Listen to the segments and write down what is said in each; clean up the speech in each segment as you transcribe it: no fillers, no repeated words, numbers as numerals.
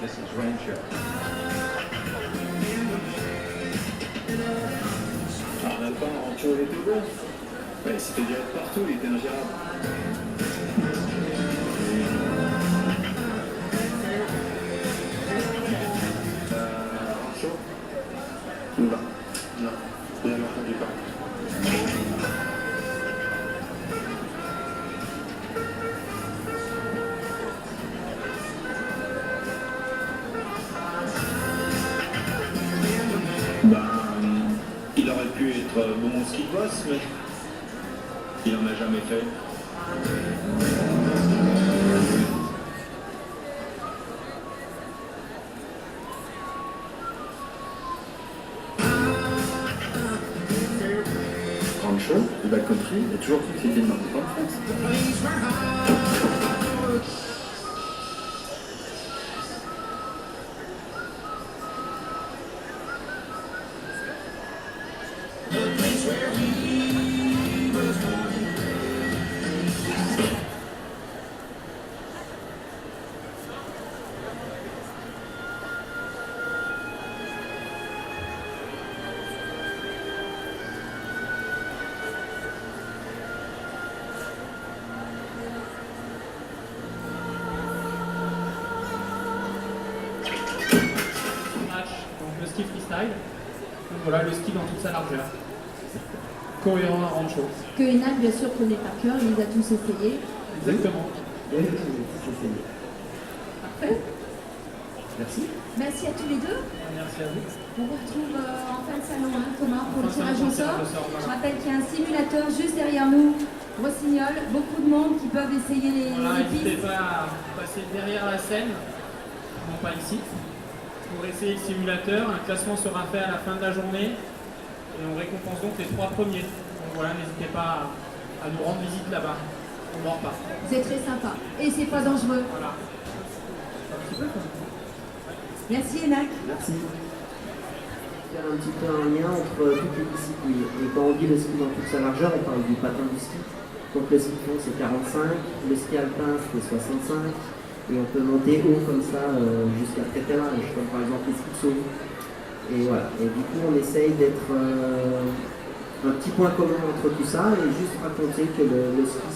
This is Rancho. Ah, on n'a pas un Rancho, il était bon. Ouais, c'était direct partout, il était ingérable. Rancho? Non, bien entendu pas. Il aurait pu être bon ski boss, mais il en a jamais fait. Rancho, le backcountry, il y a toujours cru que c'était une marque de France. Donc le ski freestyle, donc voilà le ski dans toute sa largeur, cohérent à Rancho. Que Enak bien sûr connaît par cœur, il les a tous essayés. Exactement. Oui, j'ai essayé. Parfait. Merci. Merci à tous les deux. Merci à vous. On vous retrouve en fin de salon, hein, Thomas, pour le Fin de tirage salon, au sort. tirage au sort, voilà. Je rappelle qu'il y a un simulateur juste derrière nous, Rossignol, beaucoup de monde qui peuvent essayer Voilà, les n'hésitez pistes. pas à passer derrière la scène, non pas ici, pour essayer le simulateur. Un classement sera fait à la fin de la journée et on récompense donc les 3 premiers. Donc voilà, n'hésitez pas à nous rendre visite là-bas. On ne mord pas. C'est très sympa. Et c'est pas dangereux. Voilà. Un petit peu comme ça. Merci Enak. Merci. Faire un petit peu un lien entre toutes les disciplines. Et quand on dit le ski dans toute sa largeur, on parle du patin du ski. Donc le ski de fond c'est 45, le ski alpin c'est 65, et on peut monter haut comme ça jusqu'à très âge, comme par exemple les skis de saut. Et voilà. Et du coup on essaye d'être un petit point commun entre tout ça et juste raconter que le ski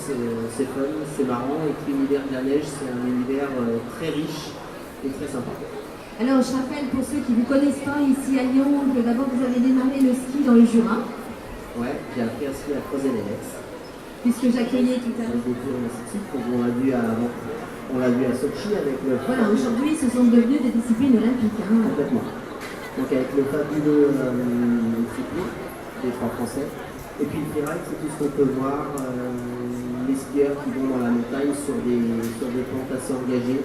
c'est fun, c'est marrant et que l'univers de la neige c'est un univers très riche et très sympa. Alors je rappelle pour ceux qui ne vous connaissent pas ici à Lyon que d'abord vous avez démarré le ski dans le Jura. Ouais, j'ai appris à skier à Crozet-les-Lex. Puisque j'accueillais tout à l'heure. On l'a vu à Sochi avec le... Voilà, aujourd'hui ce sont devenus des disciplines olympiques. Hein. Complètement. Donc avec le fabuleux cyclisme des 3 Français. Et puis le freeride, c'est tout ce qu'on peut voir, les skieurs qui vont dans la montagne sur des pentes assez engagées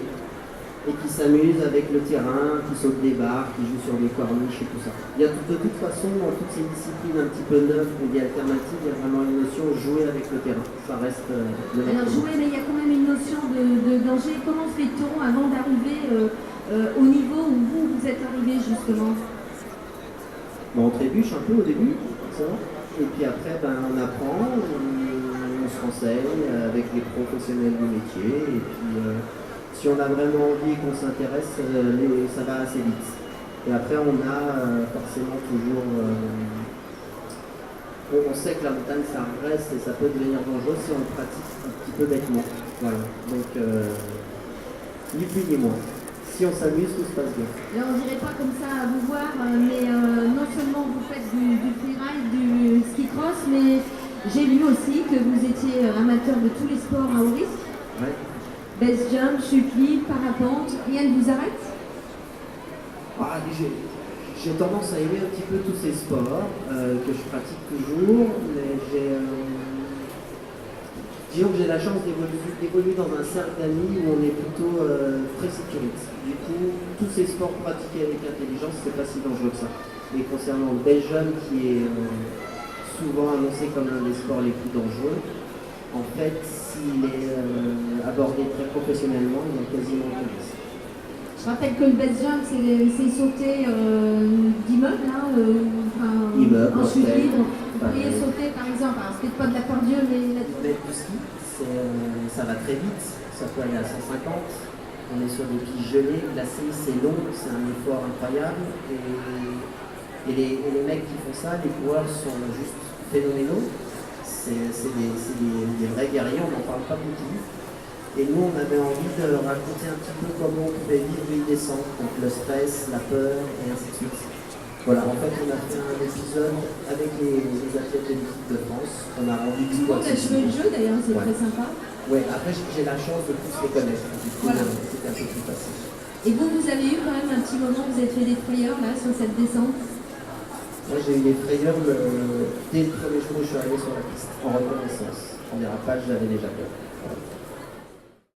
et qui s'amusent avec le terrain, qui sautent des barres, qui jouent sur des corniches et tout ça. Il y a de toute façon, dans toutes ces disciplines un petit peu neuves qu'on dit alternatives, il y a vraiment une notion de jouer avec le terrain. Ça reste Alors jouer, mais il y a quand même une notion de danger. Comment fait-on avant d'arriver au niveau où vous êtes arrivé justement? On trébuche un peu au début, ça va. Et puis après, on apprend, on se renseigne avec les professionnels du métier. Et puis, si on a vraiment envie et qu'on s'intéresse, ça va assez vite. Et après, on a forcément toujours... on sait que la montagne, ça reste et ça peut devenir dangereux si on le pratique un petit peu bêtement. Voilà. Donc, ni plus ni moins. Si on s'amuse, tout se passe bien. Là, on dirait pas comme ça à vous voir, mais non seulement vous faites du freeride, du ski cross, mais j'ai lu aussi que vous étiez amateur de tous les sports à haut risque. Ouais. Base jump, chute libre, parapente, rien ne vous arrête? Ah, j'ai tendance à aimer un petit peu tous ces sports que je pratique toujours, mais disons que j'ai la chance d'évoluer dans un cercle d'amis où on est plutôt très sécuriste. Du coup, tous ces sports pratiqués avec intelligence, c'est pas si dangereux que ça. Et concernant le base jump, qui est souvent annoncé comme l'un des sports les plus dangereux, en fait, s'il est abordé très professionnellement, il y a quasiment aucun risque. Je rappelle que le base jump, c'est sauter d'immeubles, hein, Immeuble, en chute hôtel, libre. Vous pourriez sauter par exemple, alors c'est pas de l'accordéon, mais Le mètre du ski, ça va très vite, ça peut aller à 150, On est sur des pistes gelées, glacées, c'est long, c'est un effort incroyable. Et les mecs qui font ça, les coureurs sont juste phénoménaux. C'est des vrais guerriers, on n'en parle pas beaucoup. Et nous, on avait envie de raconter un petit peu comment on pouvait vivre une descente, donc le stress, la peur, et ainsi de suite. Voilà, en fait, on a fait un épisode avec les athlètes de l'équipe de France. On a rendu du On a joué le jeu d'ailleurs, c'est très sympa. Oui, après, j'ai la chance de tous les connaître. Du coup, Voilà. c'était un peu plus facile. Et vous avez eu quand même un petit moment, vous avez fait des frayeurs là sur cette descente. Moi, j'ai eu des frayeurs dès le premier jour où je suis arrivé sur la piste, en reconnaissance. En dérapage, j'avais déjà peur. Voilà.